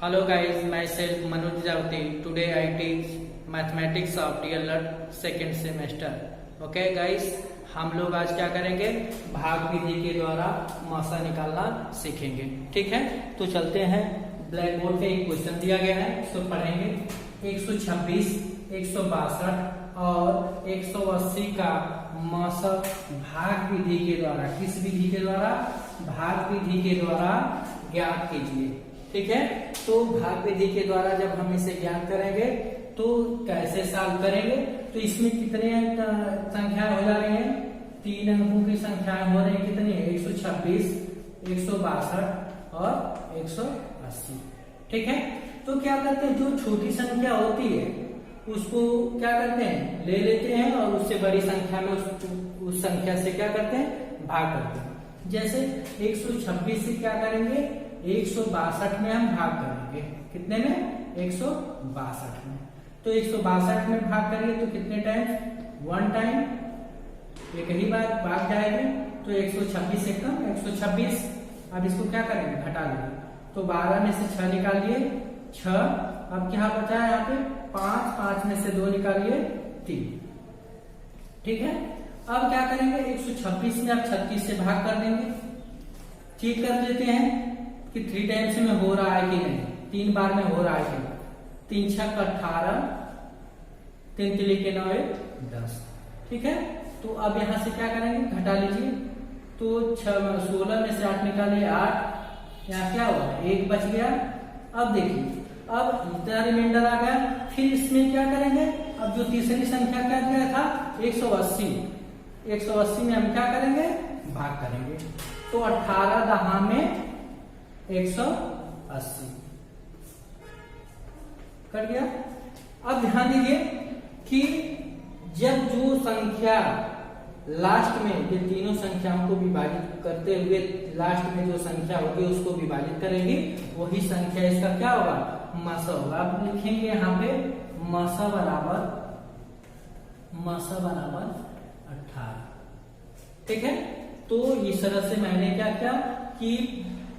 Hello guys, myself Manoj Javti. Today I teach mathematics of DLED second semester. Okay guys, हम लोग आज क्या करेंगे, भाग विधि के द्वारा मासा निकालना सीखेंगे। ठीक है, तो चलते हैं। ब्लैक बोर्ड पे एक क्वेश्चन दिया गया है, इसको पढ़ेंगे। 126, 162 और 180 का मासा भाग विधि के द्वारा, किस विधि के द्वारा? भाग विधि के द्वारा ज्ञात कीजिए। ठीक है, तो भाग विधि के द्वारा जब हम इसे ज्ञात करेंगे तो कैसे सॉल्व करेंगे? तो इसमें कितने संख्या हो जा रही हैं? 3 अंकों की संख्याएं हो रही है। कितनी है? 126, 162 और 180। ठीक है, तो क्या करते हैं, जो छोटी संख्या होती है उसको क्या करते हैं, ले लेते हैं और उससे बड़ी संख्या में उस संख्या से क्या करते हैं, भाग करते हैं। जैसे 126 से क्या करेंगे, 162 में हम भाग करेंगे। कितने में? 162 में। तो 162 में भाग करेंगे तो कितने टाइम? 1 टाइम, एक ही बार भाग जाएगी। तो 126 से कम 126। अब इसको क्या करेंगे, घटा लेंगे। तो 12 में से 6 निकालिए, 6। अब क्या बचा है यहाँ पे? 5, 5 में से 2 निकालिए, 3। ठीक है, अब क्या करेंगे, 126 में अब 36 से भाग कर देंगे। चेक कर लेते हैं कि 3 टाइम्स में हो रहा है कि नहीं, 3 बार में हो रहा है कि नहीं। 3 6 18, 3 3 के 9 10। ठीक है, तो अब यहां से क्या करेंगे, घटा लीजिए। तो 16 में से 8 निकाले, 8। यहाँ क्या हुआ, 1 बच गया। अब देखिए, अब इतना रिमाइंडर आ गया। फिर इसमें क्या करेंगे, अब जो तीसरी संख्या क्या दिया था, 180। 180 में हम क्या करेंगे, भाग करेंगे। तो 18 दहा में 180 कर गया। अब ध्यान दीजिए कि जब जो संख्या लास्ट में, ये तीनों संख्याओं को विभाजित करते हुए लास्ट में जो संख्या होगी उसको विभाजित करेंगे, वही संख्या इसका क्या होगा, मासा होगा। अब लिखेंगे यहाँ पे मासा बराबर 18। ठीक है, तो इस तरह से मैंने क्या किया कि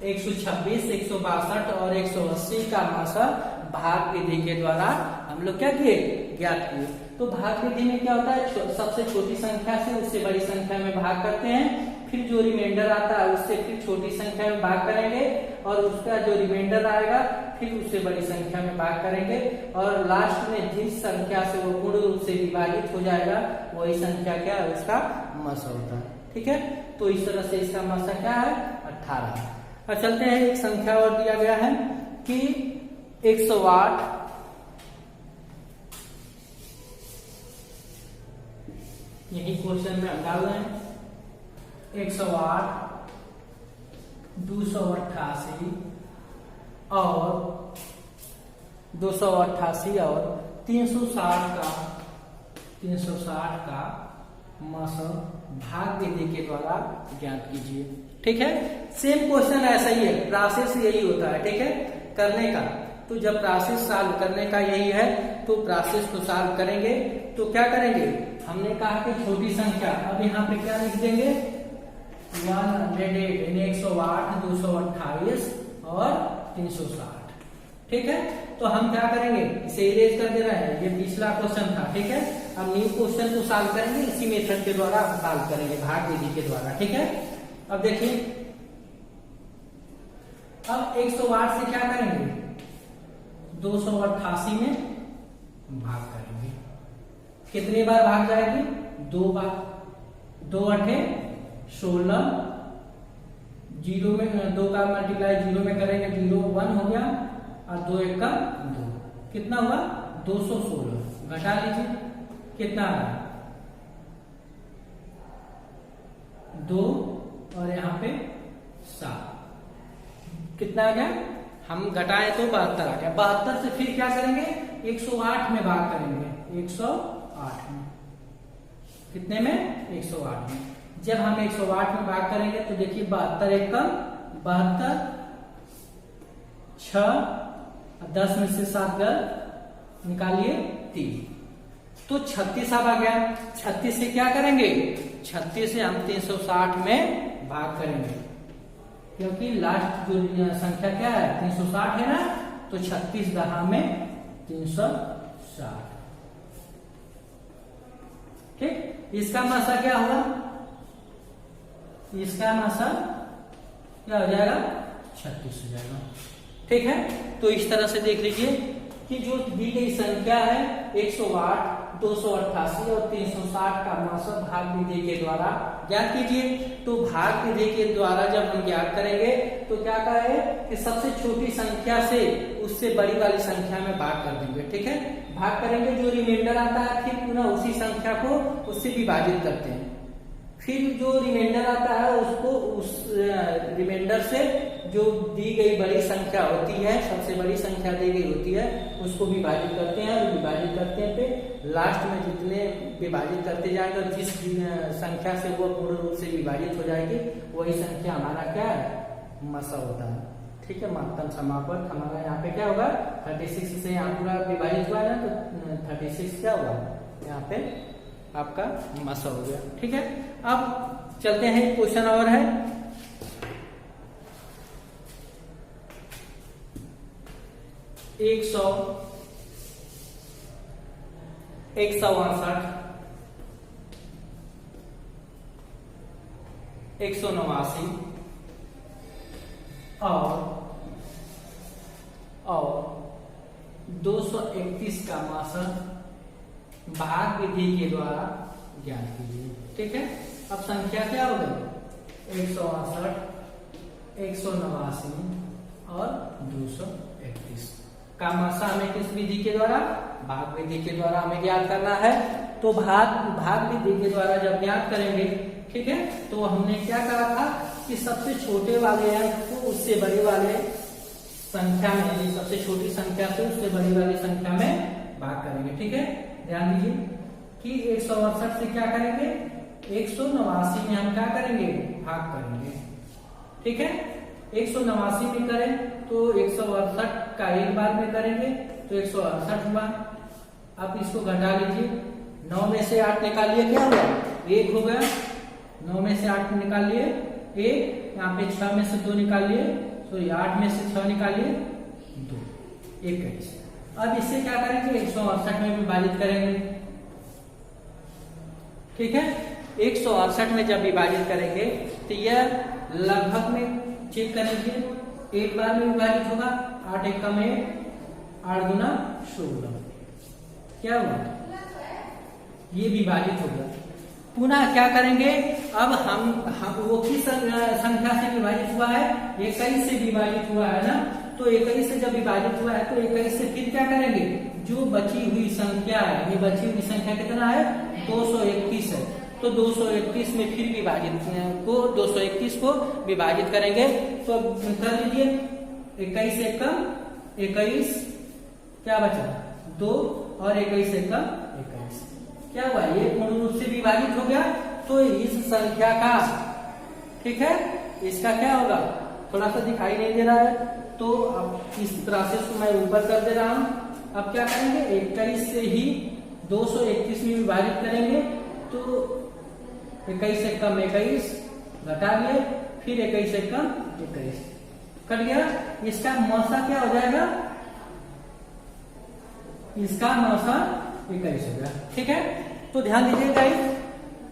126, 162 और 180 का मासा भाग विधि के द्वारा हम लोग क्या किए, ज्ञात किए। तो भाग विधि में क्या होता है, सबसे छोटी संख्या से उससे बड़ी संख्या में भाग करते हैं। फिर जो रिमाइंडर आता है उससे फिर छोटी संख्या में भाग करेंगे और उसका जो रिमाइंडर आएगा फिर उससे बड़ी संख्या में भाग करेंगे और लास्ट में जिस संख्या से वो पूर्ण रूप से विभाजित हो जाएगा वही संख्या क्या है, उसका मासा होता है। ठीक है, तो इस तरह से इसका मासा क्या है, 18 है। अब चलते हैं, एक संख्या और दिया गया है कि 108, यही क्वेश्चन में हम डाल रहे हैं। 108, 288 और 288 और 360 का मासा भाग विधि के द्वारा ज्ञात कीजिए। ठीक है, सेम क्वेश्चन ऐसा ही है, प्रोसेस यही होता है। ठीक है, करने का, तो जब प्रोसेस सॉल्व करने का यही है तो प्रोसेस को सॉल्व करेंगे। तो क्या करेंगे, हमने कहा कि छोटी संख्या, अब यहाँ पे क्या लिख देंगे, 108, 108, 228 और 360। ठीक है, तो हम क्या करेंगे, इसे इरेज कर दे रहे हैं, ये पिछला क्वेश्चन था। ठीक है, अब न्यू क्वेश्चन को सॉल्व करेंगे, इसी मेथड के द्वारा हम सॉल्व करेंगे, भाग विधि के द्वारा। ठीक है, अब देखिए, अब 108 से क्या करेंगे, 288 में भाग करेंगे। कितनी बार भाग जाएगी, 2 बार। 2 8 16, 0 में 2 का मल्टीप्लाई 0 में करेंगे, 0 1 हो गया और 2 1 का 2, कितना हुआ, 216। घटा लीजिए, कितना आ रहा है, 2 और यहाँ पे 7, कितना आ गया, हम घटाए तो 72 आ गया। 72 से फिर क्या करेंगे, 108 में भाग करेंगे, 108 में। कितने में, 108 में। जब हम 108 में भाग करेंगे तो देखिए 72 1 कम 72, 6, 10 में से 7 गल निकालिए, 3। तो 36 अब आ गया। 36 से क्या करेंगे, 36 से हम 360 में भाग करेंगे, क्योंकि लास्ट जो संख्या क्या है 360 है ना, तो 36 दहा में 360। ठीक, इसका मासा क्या होगा, इसका मासा क्या हो जाएगा 36 हो जाएगा। ठीक है, तो इस तरह से देख लीजिए कि जो दी गई संख्या है 108, 288 और 360 का मासा भाग विधि के द्वारा ज्ञात कीजिए। तो भाग विधि के द्वारा जब हम ज्ञात करेंगे तो क्या कहे कि सबसे छोटी संख्या से उससे बड़ी वाली संख्या में भाग कर देंगे। ठीक है, भाग करेंगे, जो रिमाइंडर आता है फिर पुनः उसी संख्या को उससे विभाजित करते हैं, फिर जो रिमाइंडर आता है उसको उस रिमाइंडर से जो दी गई बड़ी संख्या होती है, सबसे बड़ी संख्या दी गई होती है, उसको विभाजित करते हैं। और विभाजित करते हैं पे लास्ट में जितने विभाजित करते जाएंगे और जिस संख्या से वो पूर्ण रूप से विभाजित हो जाएगी वही संख्या हमारा क्या है मसा होता है। ठीक है, महत्तम समापन हमारा यहाँ पे क्या होगा 36 से यहाँ पूरा विभाजित हुआ है ना, तो 36 क्या हुआ यहाँ पे आपका मसा हो गया। ठीक है, अब चलते हैं, क्वेश्चन और है। एक सौ 168, 189 और 231 का मासा भाग विधि के द्वारा ज्ञात कीजिए। ठीक है, अब संख्या क्या हो गई 168, 189 और 231 का मासा हमें किस विधि के द्वारा, भाग विधि के द्वारा हमें ज्ञात करना है। तो भाग विधि के द्वारा जब ज्ञात करेंगे, ठीक है, तो हमने क्या करा था कि सबसे छोटे वाले अंक को उससे बड़े वाले संख्या में, यानी सबसे छोटी संख्या से उससे बड़ी वाली संख्या में भाग करेंगे। ठीक है, ध्यान दीजिए कि 168 से क्या करेंगे 189 में हम क्या करेंगे भाग करेंगे। ठीक है, 189 में करें तो 168 का एक बार में करेंगे तो 168 हुआ। अब इसको घटा लीजिए, 9 में से 8 निकालिए, क्या हुआ 1 हो गया। 9 में से 8 निकालिए 1, यहाँ पे 6 में से 2 निकालिए, सॉरी 8 में से 6 निकालिए 2, 21। अब इससे क्या करेंगे 168 में विभाजित करेंगे। ठीक है, 168 में जब विभाजित करेंगे तो यह लगभग में चेक कर लीजिए एक बार में विभाजित होगा। 8 1 में 8 गुना 16, क्या हुआ ये विभाजित हो गया। पुनः क्या करेंगे, अब हम वो किस संख्या से विभाजित हुआ है 21 से विभाजित हुआ है ना, तो 21 से जब विभाजित हुआ है तो 21 से फिर क्या करेंगे, जो बची हुई संख्या है, ये बची हुई संख्या कितना है 231 है, तो 231 में फिर विभाजित को 231 को विभाजित करेंगे। तो कर लीजिए 21 से कम 21, क्या बचा 2 और 21 से कम 21, क्या हुआ ये पूर्ण रूप से विभाजित हो गया। तो इस संख्या का, ठीक है, इसका क्या होगा थोड़ा सा दिखाई नहीं दे रहा है, तो अब इस प्रोसेस को मैं ऊपर कर दे रहा हूं। अब क्या करेंगे 21 से ही 231 में विभाजित करेंगे, तो 21 से कम 21 घटा लिए, फिर 21 से कम 21 कर लिया। इसका मौसा क्या हो जाएगा, इसका मौसा 21 हो गया। ठीक है, तो ध्यान दीजिएगा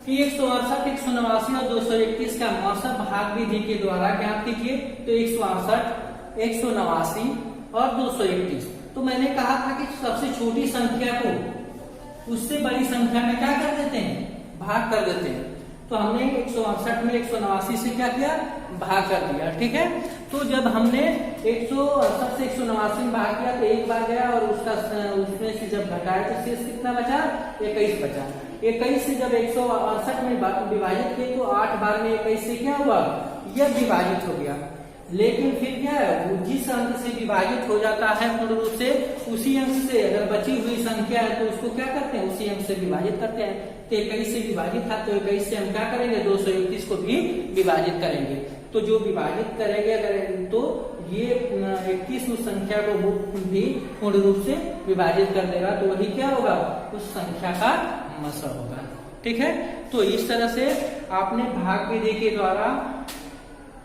कि 168, 189 और 231 का मौसा भाग विधि के द्वारा ज्ञात कीजिए। तो 168, 189 और 231, तो मैंने कहा था कि सबसे छोटी संख्या को उससे बड़ी संख्या में क्या कर देते हैं भाग कर देते हैं। तो हमने 168 में 189 से क्या किया भाग कर दिया। ठीक है, तो जब हमने 168 से 189 में भाग किया तो एक बार गया और उसमें से जब घटाया तो शेष कितना बचा 21 बचा। 21 से जब 168 में विभाजित किए तो 8 बार में 21 से क्या हुआ यह विभाजित हो गया। लेकिन फिर क्या है जिस अंक से विभाजित हो जाता है पूर्ण रूप से उसी अंक से अगर बची हुई संख्या है तो उसको क्या करते हैं उसी अंक से विभाजित करते हैं। तो 21 से विभाजित था तो 21 से हम क्या करेंगे 231 को भी विभाजित करेंगे। तो जो विभाजित करेंगे अगर तो ये 21 उस संख्या को भी पूर्ण रूप से विभाजित कर देगा, तो वही क्या होगा उस संख्या का मसा होगा। ठीक है, तो इस तरह से आपने भाग विधि के द्वारा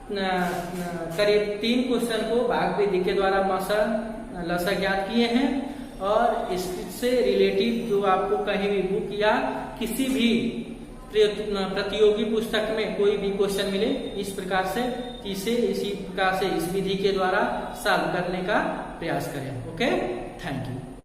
करीब 3 क्वेश्चन को भाग विधि के द्वारा मसा लसा ज्ञात किए हैं और इससे रिलेटिव जो आपको कहीं भी बुक या किसी भी प्रतियोगी पुस्तक में कोई भी क्वेश्चन मिले इस प्रकार से इसी प्रकार से इस विधि के द्वारा सॉल्व करने का प्रयास करें। Okay, thank you.